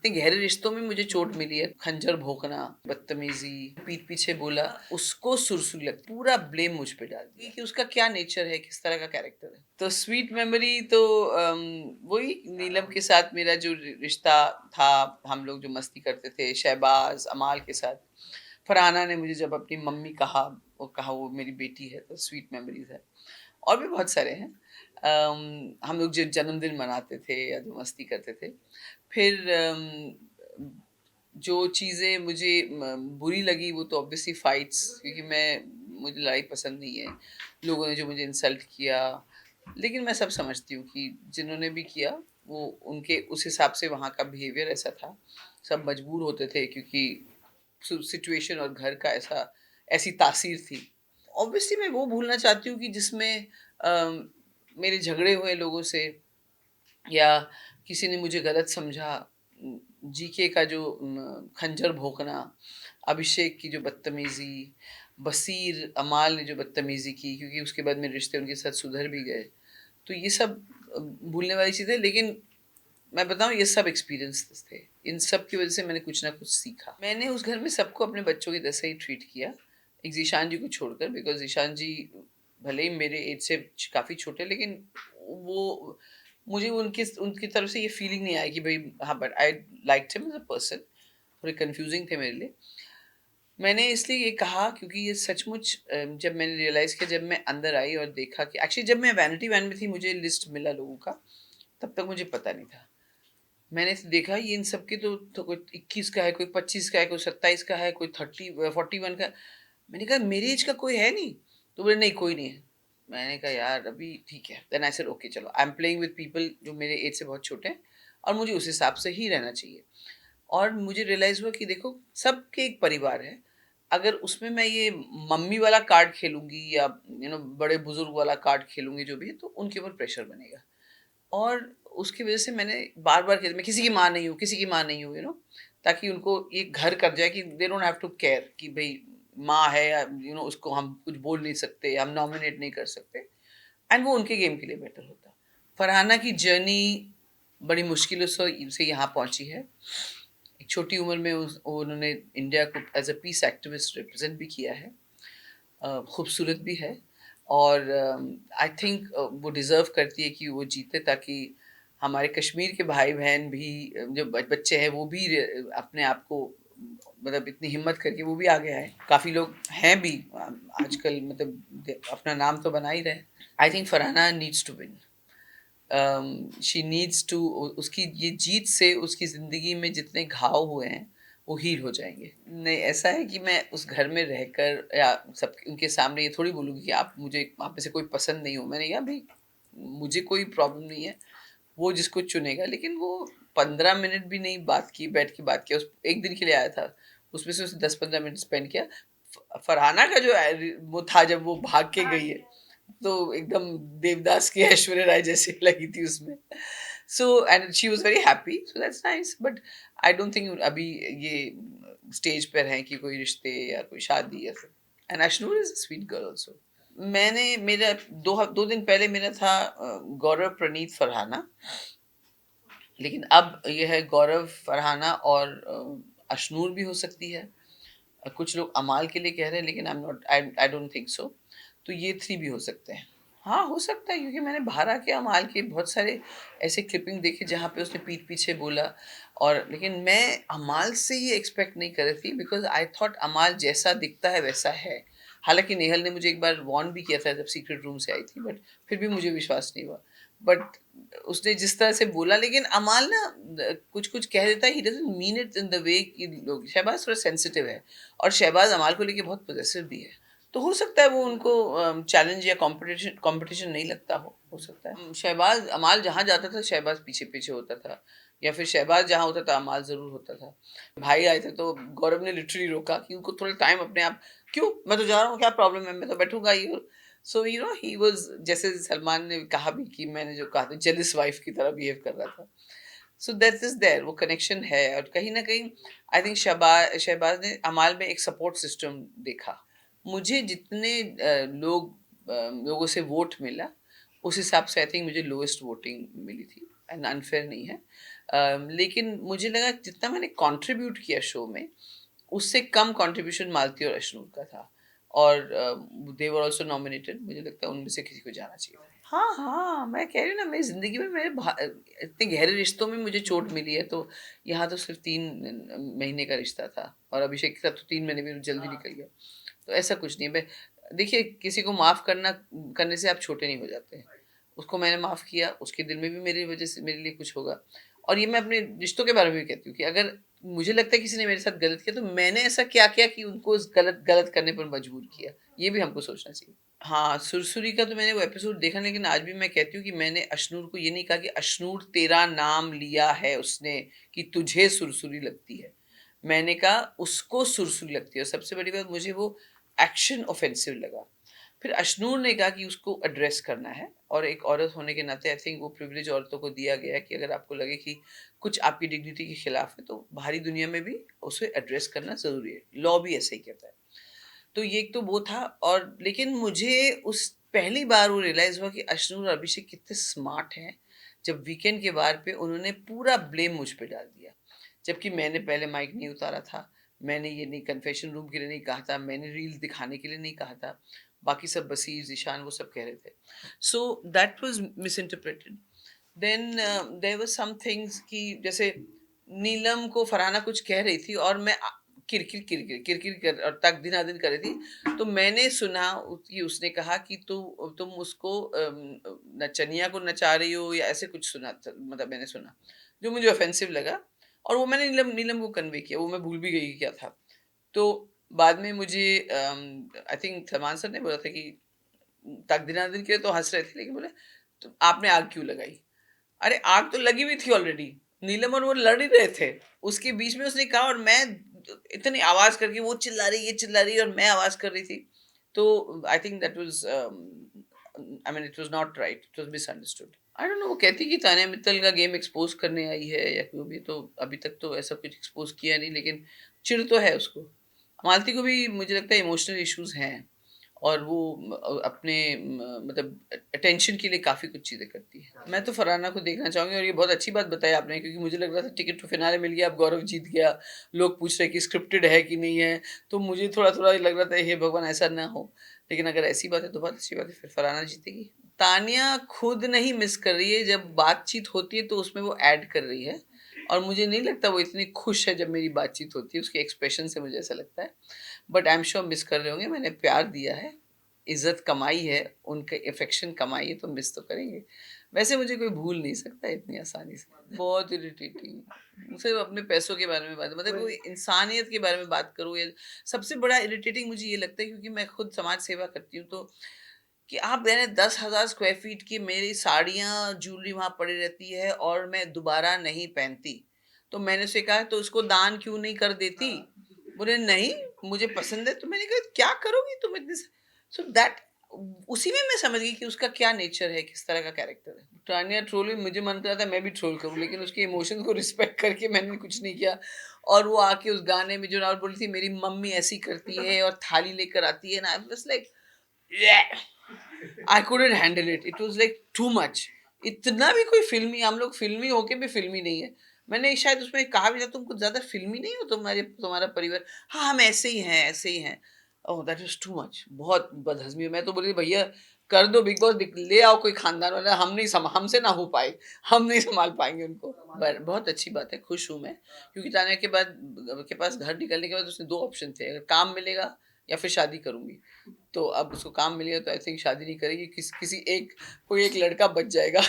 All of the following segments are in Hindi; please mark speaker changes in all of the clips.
Speaker 1: जितने गहरे रिश्तों में मुझे चोट मिली है, खंजर भोंकना, बदतमीजी, पीठ पीछे बोला, उसको सुरसुरी लग पूरा ब्लेम मुझ पे डाल दिया कि उसका क्या नेचर है, किस तरह का कैरेक्टर है। तो स्वीट मेमोरी तो वही नीलम के साथ मेरा जो रिश्ता था, हम लोग जो मस्ती करते थे, शहबाज, अमाल के साथ। फरहाना ने मुझे जब अपनी मम्मी कहा, वो कहा वो मेरी बेटी है, तो स्वीट मेमोरीज़ है। और भी बहुत सारे हैं। हम लोग जो जन्मदिन मनाते थे या जो मस्ती करते थे। फिर जो चीज़ें मुझे बुरी लगी वो तो ऑब्वियसली फाइट्स, क्योंकि मुझे लड़ाई पसंद नहीं है। लोगों ने जो मुझे इंसल्ट किया, लेकिन मैं सब समझती हूँ कि जिन्होंने भी किया वो उनके उस हिसाब से वहाँ का बिहेवियर ऐसा था। सब मजबूर होते थे क्योंकि सिचुएशन और घर का ऐसी तासीर थी। ऑब्वियसली मैं वो भूलना चाहती हूँ कि जिसमें मेरे झगड़े हुए लोगों से, या किसी ने मुझे गलत समझा। जीके का जो खंजर भोंकना, अभिषेक की जो बदतमीज़ी, बसीर, अमाल ने जो बदतमीज़ी की, क्योंकि उसके बाद मेरे रिश्ते उनके साथ सुधर भी गए। तो ये सब भूलने वाली चीज़ है, लेकिन मैं बताऊँ ये सब एक्सपीरियंसेस थे। इन सब की वज़ह से मैंने कुछ ना कुछ सीखा। मैंने उस घर में सबको अपने बच्चों की जैसे ही ट्रीट किया, एक ज़ीशान जी को छोड़कर, बिकॉज़ ज़ीशान जी भले ही मेरे एज से काफ़ी छोटे, लेकिन वो मुझे उनकी उनकी तरफ से ये फीलिंग नहीं आई कि भई हाँ, but I liked him as a person. थोड़े कन्फ्यूज़िंग थे मेरे लिए। मैंने इसलिए ये कहा क्योंकि ये सचमुच जब मैंने रियलाइज़ किया, जब मैं अंदर आई और देखा कि एक्चुअली जब मैं वैनिटी वैन में थी, मुझे लिस्ट मिला लोगों का, तब तक मुझे पता नहीं था। मैंने देखा ये इन सब के तो कोई 21 का है, कोई 25 का है, कोई 27 का है, कोई 30 41 का है। मैंने कहा मेरी एज का कोई है नहीं? तो बोले नहीं कोई नहीं है। मैंने कहा यार अभी ठीक है। देन आई सेड ओके चलो, I am playing with people जो मेरे एज से बहुत छोटे हैं और मुझे उस हिसाब से ही रहना चाहिए। और मुझे रियलाइज़ हुआ कि देखो सबके एक परिवार है। अगर उसमें मैं ये मम्मी वाला कार्ड खेलूँगी या बड़े बुज़ुर्ग वाला कार्ड खेलूँगी जो भी है, तो उनके ऊपर प्रेशर बनेगा। और उसकी वज़ह से मैंने बार-बार कहा मैं किसी की माँ नहीं हूँ, किसी की माँ नहीं हूँ, ताकि उनको ये घर कर जाए कि they don't have to care कि भई माँ है या उसको हम कुछ बोल नहीं सकते, हम नॉमिनेट नहीं कर सकते, एंड वो उनके गेम के लिए बेटर होता। फरहाना की जर्नी बड़ी मुश्किलों से यहाँ पहुँची है। एक छोटी उम्र में उन्होंने इंडिया को as a peace activist represent भी किया है। खूबसूरत भी है, और आई थिंक वो डिज़र्व करती है कि वो जीते, ताकि हमारे कश्मीर के भाई-बहन भी जो बच्चे हैं वो भी अपने आप को मतलब इतनी हिम्मत करके वो भी आगे आए। काफ़ी लोग हैं भी आजकल, मतलब अपना नाम तो बना ही रहे हैं। I think Farhana needs to win. She needs to उसकी ये जीत से उसकी ज़िंदगी में जितने घाव हुए हैं, वो हील हो जाएँगे। नहीं, ऐसा है कि मैं उस घर में रहकर या सब उनके सामने ये थोड़ी बोलूँगी कि आप में से कोई पसंद नहीं हो। मैंने कहा भई मुझे कोई प्रॉब्लम नहीं है, वो जिसको चुनेगा। लेकिन वो 15 मिनट भी नहीं बात की, बैठ के बात किया। उस 1 दिन के लिए आया था, उसमें से उसने 10-15 मिनट स्पेंड किया। फरहाना का जो वो था जब वो भाग के गई है, तो एकदम देवदास की ऐश्वर्या राय जैसी लगी थी उसमें। So and she was very happy, so that's nice, but I don't think अभी ये स्टेज पर हैं कि कोई रिश्ते या कोई शादी या फिर। And Ashnoor is a sweet girl also. मेरा 2 दिन पहले मेरा था गौरव प्रणीत फरहाना, लेकिन अब ये है गौरव, फरहाना और अशनूर भी हो सकती है। कुछ लोग अमाल के लिए कह रहे हैं, लेकिन आई डोंट थिंक सो। तो ये 3 भी हो सकते हैं। हाँ, हो सकता है, क्योंकि मैंने बाहर आके अमाल के बहुत सारे ऐसे क्लिपिंग देखे जहाँ पे उसने पीठ पीछे बोला, और लेकिन मैं अमाल से ये एक्सपेक्ट नहीं कर रही थी, बिकॉज़ आई थॉट अमाल जैसा दिखता है वैसा है। हालाँकि नेहल ने मुझे एक बार वार्न भी किया था जब सीक्रेट रूम से आई थी, बट फिर भी मुझे विश्वास नहीं हुआ। बट उसने जिस तरह से बोला, लेकिन अमाल ना कुछ-कुछ कह देता है, he doesn't mean it in the way कि लोग। शहबाज़ थोड़ा सेंसिटिव है और शहबाज़ अमाल को लेके बहुत पॉसेसिव भी है। तो हो सकता है वो उनको चैलेंज या कॉम्पिटिशन नहीं लगता हो सकता है। शहबाज़ अमाल जहाँ जाता था शहबाज़ पीछे-पीछे होता था, या फिर शहबाज़ जहाँ होता था अमाल ज़रूर होता था। भाई आए थे तो गौरव ने लिटरली रोका कि उनको थोड़ा टाइम अपने आप। क्यों? मैं तो जा रहा हूँ, क्या प्रॉब्लम है? मैं तो बैठूँगा ही। सो ही वाज़, जैसे सलमान ने कहा भी कि मैंने जो कहा था जेलस वाइफ की तरह बिहेव कर रहा था। सो दैट इज़ देयर, वो कनेक्शन है, और कहीं न कहीं आई थिंक शहबाज़ ने अमाल में एक सपोर्ट सिस्टम देखा। मुझे जितने लोगों से वोट मिला, उस हिसाब से आई थिंक मुझे लोएस्ट वोटिंग मिली थी, एंड अनफेयर नहीं है। लेकिन मुझे लगा जितना मैंने कंट्रीब्यूट किया शो में, उससे कम कंट्रीब्यूशन मालती और अश्नूर का था। और दे वर आल्सो नॉमिनेटेड, मुझे लगता है उनमें से किसी को जाना चाहिए था। हाँ, हाँ, मैं कह रही हूँ ना, मेरी ज़िंदगी में इतने गहरे रिश्तों में मुझे चोट मिली है, तो यहाँ तो सिर्फ़ 3 महीने का रिश्ता था और अभिषेक के साथ तो 3 महीने में जल्दी निकल गया। तो ऐसा कुछ नहीं है। मैं देखिए, किसी को माफ़ करने से आप छोटे नहीं हो जाते। उसको मैंने माफ़ किया, उसके दिल में भी मेरी वज़ह से मेरे लिए कुछ होगा। और ये मैं अपने रिश्तों के बारे में भी कहती हूँ कि अगर मुझे लगता है किसी ने मेरे साथ गलत किया, तो मैंने ऐसा क्या किया कि उनको उस गलत गलत करने पर मजबूर किया? ये भी हमको सोचना चाहिए। हाँ, सुरसुरी का तो मैंने वो एपिसोड देखा, लेकिन आज भी मैं कहती हूँ कि मैंने अशनूर को ये नहीं कहा कि अशनूर तेरा नाम लिया है उसने कि तुझे सुरसुरी लगती है। मैंने कहा उसको सुरसुरी लगती है, और सबसे बड़ी बात मुझे वो एक्शन ऑफेंसिव लगा। फिर अशनूर ने कहा कि उसको एड्रेस करना है, और एक औरत होने के नाते आई थिंक वो प्रिविलेज औरतों को दिया गया है कि अगर आपको लगे कि कुछ आपकी डिग्निटी के खिलाफ है, तो बाहरी दुनिया में भी उसे एड्रेस करना ज़रूरी है। लॉ भी ऐसे ही कहता है। तो ये एक तो वो था, और लेकिन मुझे उस पहली बार वो रियलाइज़ हुआ कि अशनूर और अभिषेक कितने स्मार्ट हैं, जब वीकेंड के वार पे उन्होंने पूरा ब्लेम मुझ पे डाल दिया। जबकि मैंने पहले माइक नहीं उतारा था, मैंने ये नहीं कन्फेशन रूम के लिए नहीं कहा था, मैंने रील्स दिखाने के लिए नहीं कहा था। बाकी सब बसीर, ज़ीशान वो सब कह रहे थे। So that was misinterpreted. Then there were some things कि जैसे नीलम को फरहाना कुछ कह रही थी, और मैं किरकिर कर और तक दिनादिन कर रही थी। तो मैंने सुना कि उसने कहा कि तुम उसको नचनिया को नचा रही हो, या ऐसे कुछ सुना था, मतलब मैंने सुना, जो मुझे ऑफेंसिव लगा। और वो मैंने नीलम नीलम को कन्वे किया, वो मैं भूल भी गई कि क्या था। तो बाद में मुझे आई थिंक सलमान सर ने बोला था कि तक दिनादिन के लिए तो हंस रहे थे, लेकिन बोले तो आपने आग क्यों लगाई? अरे आग तो लगी हुई थी ऑलरेडी। नीलम और वो लड़ ही रहे थे। उसके बीच में उसने कहा, और मैं इतनी आवाज़ करके, वो चिल्ला रही, ये चिल्ला रही, और मैं आवाज़ कर रही थी। तो I think that was I mean it was not right, it was misunderstood. I don't know, वो कहती कि तान्या मित्तल का गेम एक्सपोज़ करने आई है या जो भी, तो अभी तक तो ऐसा कुछ एक्सपोज़ किया नहीं, लेकिन चिढ़ तो है उसको। मालती को भी मुझे लगता है इमोशनल इश्यूज़ हैं। और वो अपने मतलब अटेंशन के लिए काफ़ी कुछ चीज़ें करती है। मैं तो फरहाना को देखना चाहूँगी, और ये बहुत अच्छी बात बताई आपने, क्योंकि मुझे लग रहा था टिकट टू फिनाले मिल गया, अब गौरव जीत गया। लोग पूछ रहे हैं कि स्क्रिप्टेड है कि नहीं है, तो मुझे थोड़ा-थोड़ा लग रहा था हे भगवान ऐसा ना हो। लेकिन अगर ऐसी बात है तो बहुत अच्छी बात है, फिर फरहाना जीतेगी। तान्या खुद नहीं मिस कर रही है, जब बातचीत होती है तो उसमें वो ऐड कर रही है, और मुझे नहीं लगता वो इतनी खुश है जब मेरी बातचीत होती है, उसके एक्सप्रेशन से मुझे ऐसा लगता है। But I am sure miss कर रहे होंगे, मैंने प्यार दिया है, इज़्ज़त कमाई है, उनके अफ़ेक्शन कमाई है, तो मिस तो करेंगे। वैसे मुझे कोई भूल नहीं सकता इतनी आसानी से। बहुत इरिटेटिंग, सिर्फ़ अपने पैसों के बारे में बात, मतलब कोई इंसानियत के बारे में बात करूँ, या सबसे बड़ा इरिटेटिंग मुझे ये लगता है, क्योंकि मैं खुद समाज सेवा करती हूँ, तो कि आप कह रहे हैं 10,000 स्क्वायर फीट की मेरी साड़ियाँ, ज्वेलरी वहाँ पड़ी रहती है, और मैं दोबारा नहीं पहनती। तो मैंने उससे कहा, तो इसको दान क्यों नहीं कर देती? बोले नहीं, मुझे पसंद है। तो मैंने कहा क्या करोगी तुम इतने से? सो दैट उसी में मैं समझ गई कि उसका क्या नेचर है, किस तरह का कैरेक्टर है। तान्या ट्रोल हुई, मुझे मन कर रहा था मैं भी ट्रोल करूँ, लेकिन उसके इमोशंस को रिस्पेक्ट करके मैंने कुछ नहीं किया। और वो आके उस गाने में जो और बोली थी, मेरी मम्मी ऐसी करती है और थाली लेकर आती है ना, I was like I couldn't handle it, it was like too much. इतना भी कोई फ़िल्मी, हम लोग फ़िल्मी होके भी फ़िल्मी नहीं है। मैंने शायद उसमें कहा भी था, तुम कुछ ज़्यादा फ़िल्मी नहीं हो, तुम्हारा परिवार। हाँ, हम ऐसे ही हैं, ऐसे ही हैं। ओह! दैट वाज़ टू मच, बहुत बदहज़मी। मैं तो बोली भैया कर दो बिग बॉस, ले आओ कोई खानदान वाला, हमसे ना हो पाए, हम नहीं सँभाल पाएँगे उनको। पर बहुत अच्छी बात है, खुश हूँ मैं, क्योंकि तान्या के पास घर निकलने के बाद उसने 2 ऑप्शन थे, अगर काम मिलेगा या फिर शादी करूँगी। तो अब उसको काम मिल गया, तो आई थिंक शादी नहीं करेगी, किसी एक कोई एक लड़का बच जाएगा।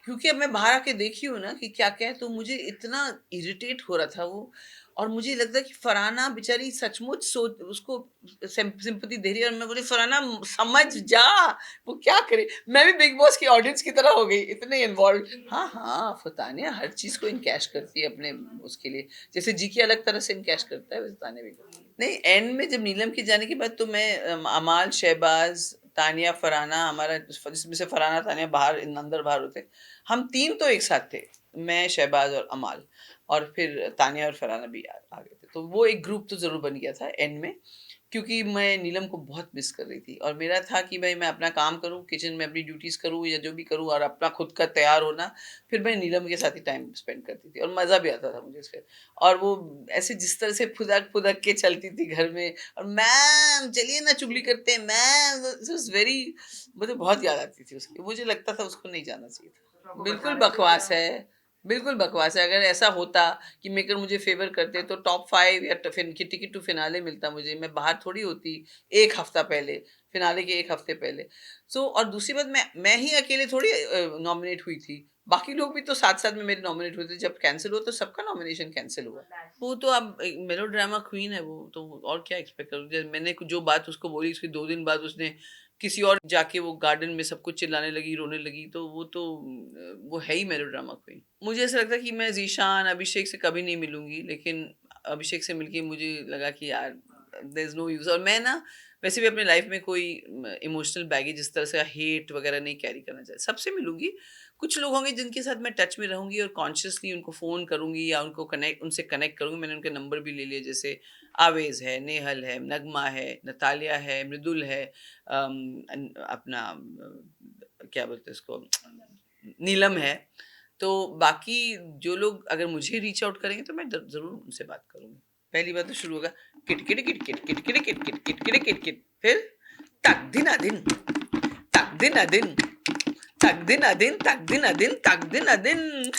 Speaker 1: क्योंकि अब मैं बाहर आके देखी हूँ ना कि क्या-क्या है, तो मुझे इतना इरिटेट हो रहा था वो, और मुझे लगता है कि फरहाना बेचारी सचमुच उसको सिंपैथी दे रही है, और मैं बोली फरहाना समझ जा, वो क्या करे? मैं भी बिग बॉस की ऑडियंस की तरह हो गई, इतने इन्वॉल्व्ड। हाँ, हाँ, फतानिया हर चीज़ को इनकैश करती है अपने उसके लिए। जैसे जीके अलग तरह से इनकैश करता है, वैसे तान्या भी करती है। नहीं, एंड में जब नीलम के जाने के बाद तो मैं अमाल, शहबाज़, तानिया, फरहाना, हमारा जिसमें से फरहाना, तानिया बाहर अंदर बाहर होते। हम 3 तो एक साथ थे। मैं, शहबाज़ और अमाल, और फिर तानिया और फरहाना भी आ गए थे। तो वो एक ग्रुप तो ज़रूर बन गया था एंड में। क्योंकि मैं नीलम को बहुत मिस कर रही थी और मेरा था कि भाई मैं अपना काम करूँ, किचन में अपनी ड्यूटीज़ करूँ या जो भी करूँ और अपना खुद का तैयार होना, फिर मैं नीलम के साथ ही टाइम स्पेंड करती थी और मज़ा भी आता था मुझे फिर। और वो ऐसे जिस तरह से फुदक-फुदक के चलती थी घर में और मैम चलिए ना चुगली करते हैं, मैम इट वाज़ वेरी, मुझे बहुत याद आती थी उसकी। मुझे लगता था उसको नहीं जाना चाहिए था। बिल्कुल बकवास है। बिल्कुल बकवास है। अगर ऐसा होता कि मेकर मुझे फ़ेवर करते तो टॉप 5 या फिन की टिकट टू फिनाले मिलता मुझे, मैं बाहर थोड़ी होती 1 हफ़्ता पहले, फिनाले के 1 हफ़्ते पहले। और दूसरी बात, मैं ही अकेले थोड़ी नॉमिनेट हुई थी। बाकी लोग भी तो साथ-साथ में मेरे नॉमिनेट हुए थे। जब कैंसल हुआ तो सबका नॉमिनेशन कैंसल हुआ। वो तो अब मेलोड्रामा क्वीन है वो, तो और क्या एक्सपेक्ट करूँ? मैंने जो बात उसको बोली उसके 2 दिन बाद उसने किसी और जाके वो गार्डन में सबको चिल्लाने लगी, रोने लगी, तो वो तो वो है ही मेलोड्रामा क्वीन। मुझे ऐसा लगता है कि मैं ज़ीशान, अभिषेक से कभी नहीं मिलूँगी, लेकिन अभिषेक से मिलके मुझे लगा कि यार देयर इज़ नो यूज़, और मैं ना वैसे भी अपनी लाइफ़ में कोई इमोशनल बैगेज इस तरह से हेट वगैरह नहीं कैरी करना चाहती। सबसे मिलूँगी, कुछ लोग होंगे जिनके साथ मैं टच में रहूँगी और कॉन्शियसली उनको फ़ोन करूँगी या उनसे कनेक्ट करूँगी। मैंने उनके नंबर भी ले लिए, जैसे आवेज़ है, नेहल है, नगमा है, नतालिया है, मृदुल है, अपना क्या बोलते हैं उसको, नीलम है। तो बाकी जो लोग अगर मुझे रीच आउट करेंगे तो मैं ज़रूर उनसे बात करूँगी। पहली बात तो शुरू होगा kit kit kit kit kit kit kit kit kit kit kit, फिर तक दिन अदिन, तक दिन अदिन, तक दिन अदिन, तक दिन अदिन, तक दिन अदिन।